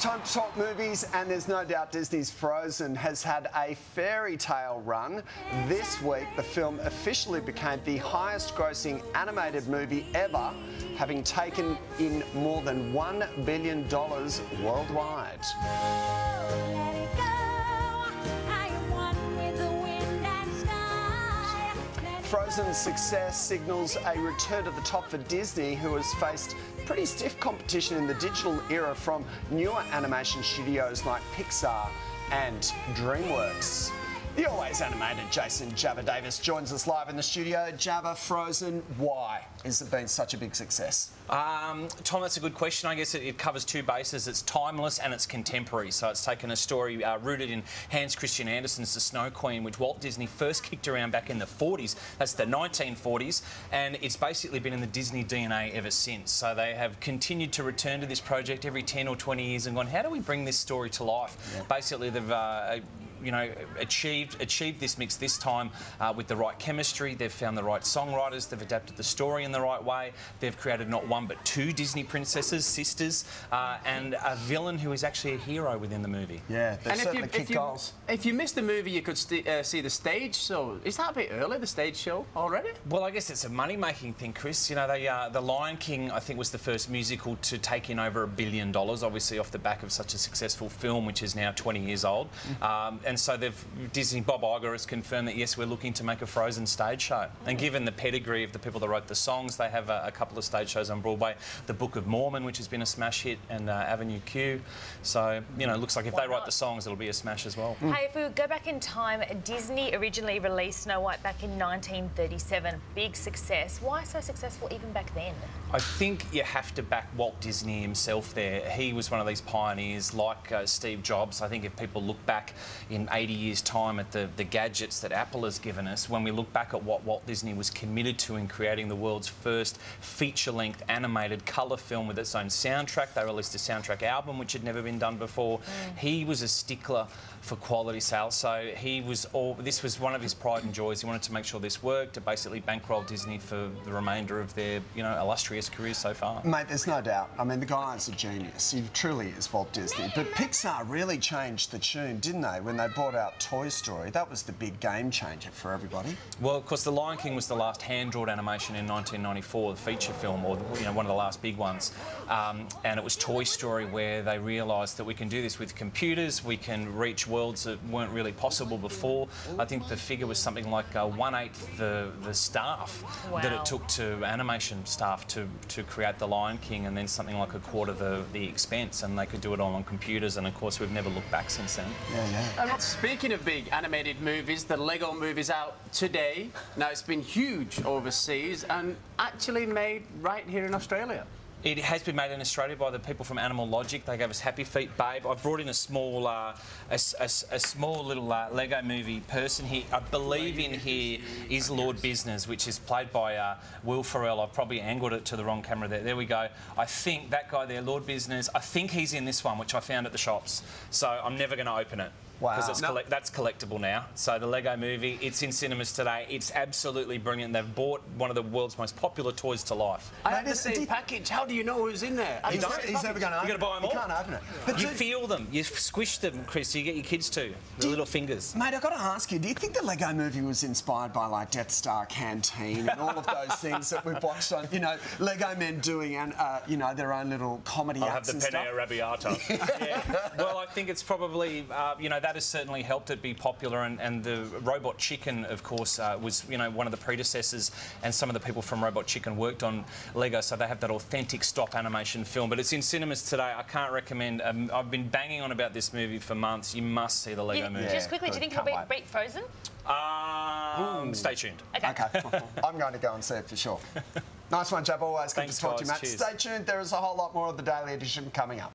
time to talk movies, and there's no doubt Disney's Frozen has had a fairy tale run. This week, the film officially became the highest grossing animated movie ever, having taken in more than $1 billion worldwide. Frozen's success signals a return to the top for Disney, who has faced pretty stiff competition in the digital era from newer animation studios like Pixar and DreamWorks. The always animated Jason Jabba Davis joins us live in the studio. Jabba, Frozen, why has it been such a big success? Tom, that's a good question. I guess it covers two bases. It's timeless and it's contemporary. So it's taken a story rooted in Hans Christian Andersen's The Snow Queen, which Walt Disney first kicked around back in the 40s. That's the 1940s. And it's basically been in the Disney DNA ever since. So they have continued to return to this project every 10 or 20 years and gone, how do we bring this story to life? Yeah. Basically, they've achieved this mix this time with the right chemistry. They've found the right songwriters. They've adapted the story in the right way. They've created not one but two Disney princesses, sisters, and a villain who is actually a hero within the movie. Yeah, they certainly kick goals. If you missed the movie, you could see the stage show. Is that a bit early, the stage show already? Well, I guess it's a money-making thing, Chris. You know, The Lion King, I think, was the first musical to take in over $1 billion, obviously off the back of such a successful film, which is now 20 years old. And so Disney, Bob Iger has confirmed that, yes, we're looking to make a Frozen stage show. And given the pedigree of the people that wrote the songs, they have a couple of stage shows on Broadway. The Book of Mormon, which has been a smash hit, and Avenue Q. So, you know, it looks like if they write the songs, it'll be a smash as well. Hey, if we go back in time, Disney originally released Snow White back in 1937. Big success. Why so successful even back then? I think you have to back Walt Disney himself there. He was one of these pioneers like Steve Jobs. I think if people look back in 80 years' time at the gadgets that Apple has given us, when we look back at what Walt Disney was committed to in creating the world's first feature-length animated colour film with its own soundtrack. They released a soundtrack album which had never been done before. He was a stickler for quality sales, so this was one of his pride and joys. He wanted to make sure this worked, to basically bankroll Disney for the remainder of their, you know, illustrious careers so far. Mate, there's no doubt. I mean, the guy is a genius. He truly is Walt Disney. But Pixar really changed the tune, didn't they, when they brought out Toy Story? That was the big game changer for everybody. Well, of course, The Lion King was the last hand-drawn animation in 1994, the feature film, or, you know, one of the last big ones. And it was Toy Story where they realised that we can do this with computers, we can reach worlds that weren't really possible before. I think the figure was something like 1/8 the staff that it took to animation staff to create The Lion King, and then something like 1/4 the expense, and they could do it all on computers, and of course we've never looked back since then. Yeah. Speaking of big animated movies, the Lego movie's out today. Now, it's been huge overseas and actually made right here in Australia. It has been made in Australia by the people from Animal Logic. They gave us Happy Feet Babe. I've brought in a small, small little Lego movie person here. I believe in here is Lord Business, which is played by Will Ferrell. I've probably angled it to the wrong camera there. There we go. I think that guy there, Lord Business, I think he's in this one, which I found at the shops. So I'm never going to open it. Wow. Because that's collectible now. So the Lego movie, it's in cinemas today. It's absolutely brilliant. They've brought one of the world's most popular toys to life. I have the same package. How do you know who's in there? He's never going to open it. You've got to buy them all. You can't open it. But you feel them. You squish them, Chris. You get your kids too. The little fingers. Mate, I've got to ask you, do you think the Lego movie was inspired by, like, Death Star Canteen and all of those things that we've watched on, you know, Lego men doing, you know, their own little comedy acts and stuff? I'll have the penne arrabbiata. Yeah. Well, I think it's probably, you know, that has certainly helped it be popular, and the Robot Chicken, of course, was, you know, one of the predecessors, and some of the people from Robot Chicken worked on Lego, so they have that authentic stop animation film. But it's in cinemas today. I can't recommend. I've been banging on about this movie for months. You must see the Lego movie. Just quickly, do you think it'll beat Frozen? Stay tuned. Okay. I'm going to go and see it for sure. Nice one, Jabba. Always good to talk to you, mate. Cheers. Stay tuned. There is a whole lot more of the Daily Edition coming up.